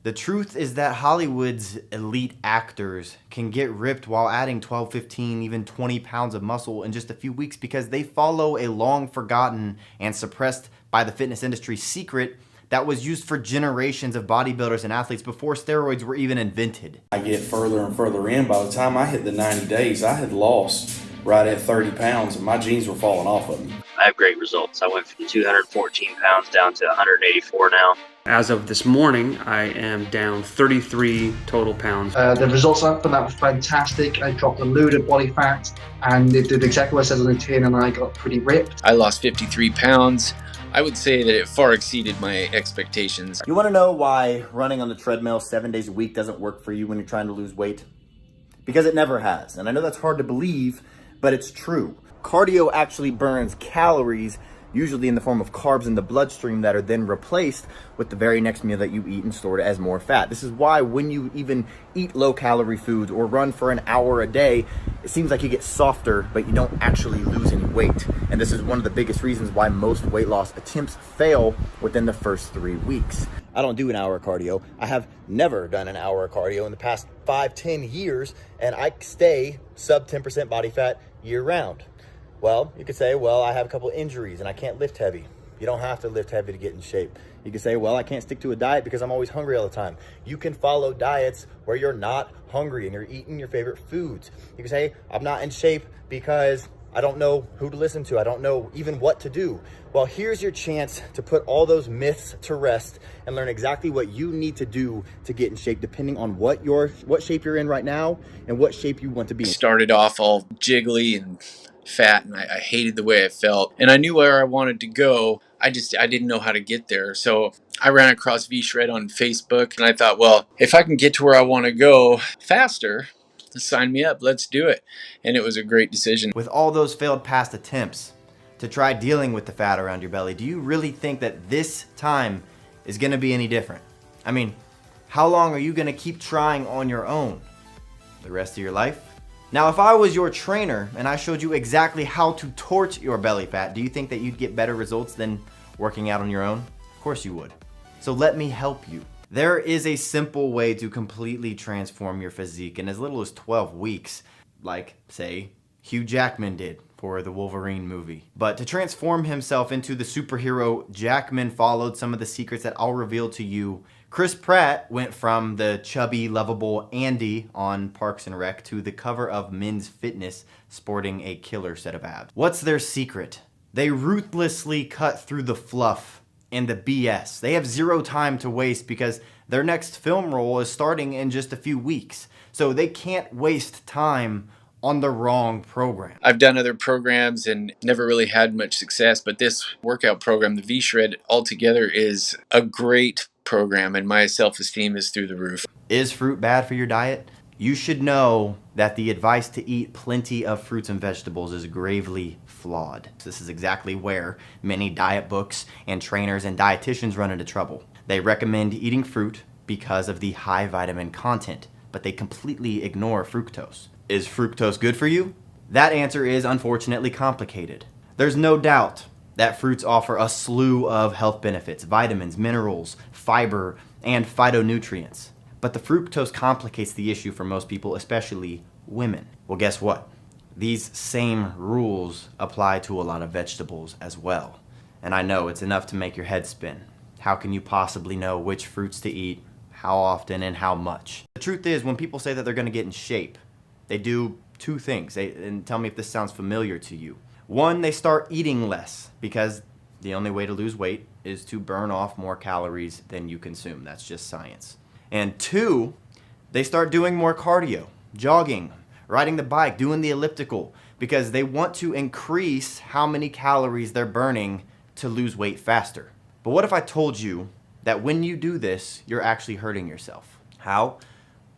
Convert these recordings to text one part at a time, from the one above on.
The truth is that Hollywood's elite actors can get ripped while adding 12, 15, even 20 pounds of muscle in just a few weeks because they follow a long forgotten and suppressed by the fitness industry secret that was used for generations of bodybuilders and athletes before steroids were even invented. I get further and further in. By the time I hit the 90 days, I had lost right at 30 pounds and my jeans were falling off of me. I have great results. I went from 214 pounds down to 184 now. As of this morning, I am down 33 total pounds. The results from that were fantastic. I dropped a load of body fat and it did exactly what it says on the tin, and I got pretty ripped. I lost 53 pounds. I would say that it far exceeded my expectations. You want to know why running on the treadmill 7 days a week doesn't work for you when you're trying to lose weight? Because it never has. And I know that's hard to believe, but it's true. Cardio actually burns calories, usually in the form of carbs in the bloodstream that are then replaced with the very next meal that you eat and stored as more fat. This is why when you even eat low-calorie foods or run for an hour a day, it seems like you get softer, but you don't actually lose any weight. And this is one of the biggest reasons why most weight loss attempts fail within the first 3 weeks. I don't do an hour of cardio. I have never done an hour of cardio in the past 5-10 years, and I stay sub 10% body fat year round. Well, you could say, well, I have a couple injuries and I can't lift heavy. You don't have to lift heavy to get in shape. You could say, well, I can't stick to a diet because I'm always hungry all the time. You can follow diets where you're not hungry and you're eating your favorite foods. You can say, I'm not in shape because I don't know who to listen to. I don't know even what to do. Well, here's your chance to put all those myths to rest and learn exactly what you need to do to get in shape, depending on what shape you're in right now and what shape you want to be in. Started off all jiggly and fat, and I hated the way I felt, and I knew where I wanted to go. I didn't know how to get there. So I ran across V-Shred on Facebook, and I thought, well, if I can get to where I want to go faster, sign me up, let's do it. And it was a great decision. With all those failed past attempts to try dealing with the fat around your belly, do you really think that this time is going to be any different? I mean, how long are you going to keep trying on your own? The rest of your life? Now, if I was your trainer and I showed you exactly how to torch your belly fat, do you think that you'd get better results than working out on your own? Of course you would. So let me help you. There is a simple way to completely transform your physique in as little as 12 weeks, like, say, Hugh Jackman did for the Wolverine movie. But to transform himself into the superhero, Jackman followed some of the secrets that I'll reveal to you. Chris Pratt went from the chubby, lovable Andy on Parks and Rec to the cover of Men's Fitness sporting a killer set of abs. What's their secret? They ruthlessly cut through the fluff and the BS. They have zero time to waste because their next film role is starting in just a few weeks. So they can't waste time on the wrong program. I've done other programs and never really had much success, but this workout program, the V-Shred, altogether is a great program, and my self-esteem is through the roof. Is fruit bad for your diet? You should know that the advice to eat plenty of fruits and vegetables is gravely flawed. This is exactly where many diet books and trainers and dietitians run into trouble. They recommend eating fruit because of the high vitamin content, but they completely ignore fructose. Is fructose good for you? That answer is unfortunately complicated. There's no doubt that fruits offer a slew of health benefits, vitamins, minerals, fiber, and phytonutrients. But the fructose complicates the issue for most people, especially women. Well, guess what? These same rules apply to a lot of vegetables as well. And I know it's enough to make your head spin. How can you possibly know which fruits to eat, how often, and how much? The truth is, when people say that they're gonna get in shape, they do two things. And tell me if this sounds familiar to you. One, they start eating less because the only way to lose weight is to burn off more calories than you consume. That's just science. And two, they start doing more cardio, jogging, riding the bike, doing the elliptical, because they want to increase how many calories they're burning to lose weight faster. But what if I told you that when you do this, you're actually hurting yourself? How?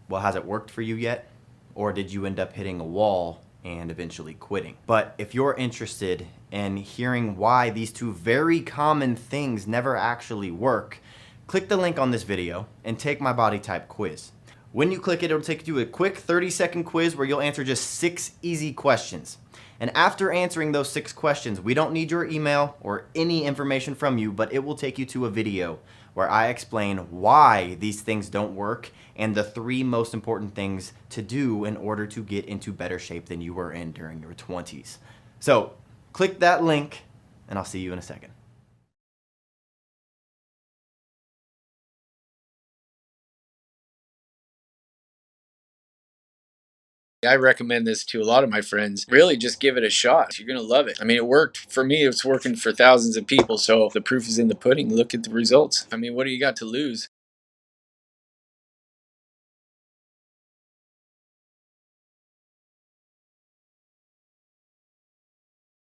Well, has it worked for you yet? Or did you end up hitting a wall and eventually quitting? But if you're interested in hearing why these two very common things never actually work, click the link on this video and take my body type quiz. When you click it, it'll take you to a quick 30-second quiz where you'll answer just 6 easy questions. And after answering those 6 questions, we don't need your email or any information from you, but it will take you to a video where I explain why these things don't work and the 3 most important things to do in order to get into better shape than you were in during your 20s. So click that link and I'll see you in a second. I recommend this to a lot of my friends. Really, just give it a shot. You're going to love it. I mean, it worked for me. It's working for thousands of people. So the proof is in the pudding. Look at the results. I mean, what do you got to lose?